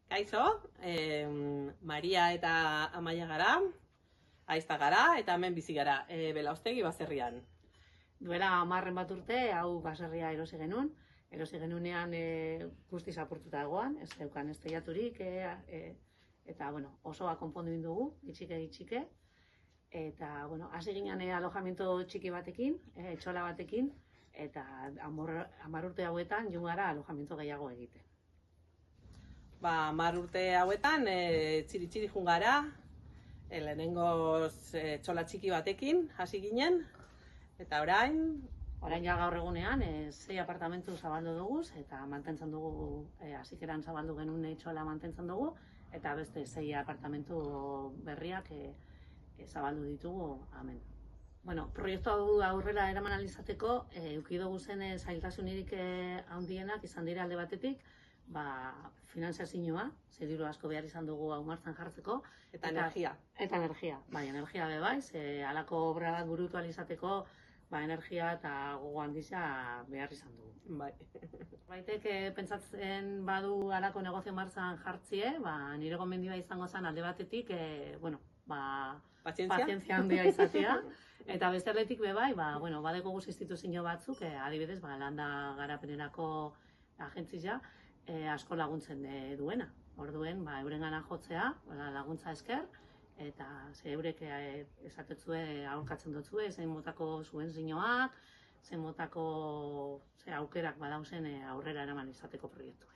Kaixo, Maria eta Amaia gara, aizta gara eta hemen bizi gara, Belaustegi baserrian. Duela 10 bat urte, hau baserria erosi genuen. Erosi genunean guztiz apurtuta egoan, ez zeukan ez teiaturik, eta osoa konpondu dugu, gitxike. Eta hasi ginen alojamiento txiki batekin, etxola batekin, eta 10 urte hauetan joan gara alojamiento gehiago egiten. 10 urte hauetan txiri joan gara, lehenengoz etxola txiki batekin hasi ginen, eta Orain ja gaur egunean 6 apartamentu zabaldu dugu, eta mantentzen dugu, hasieran zabaldu genuen etxola mantentzen dugu, eta beste 6 apartamentu berriak zabaldu ditugu hemen. Proiektu hau aurrera eraman ahal izateko, eduki dugu zen zailtasunik handienak izan dira alde batetik, finanziazioa, diru asko behar izan dugu hau martxan jartzeko. Eta energia. Eta energia, energia bai, halako obra bat burutu ahal izateko, energia eta gogo handia behar izan dugu. Bai. Baitek pentsatzen badu halako negozio martxan jartzie, nire gomendia izango zen alde batetik, pazientzia handia izatea. Eta beste aldetik bai, badeko guz instituzio batzuk, adibidez, landa garapenerako agentzia, asko laguntzen duena. Orduen, eurengana jotzea, laguntza esker, eta eurek esatetzue aurkatzen dutzue, zein motako zuen zinoak, zein motako aukerak badauzen aurrera eraman izateko proiektua.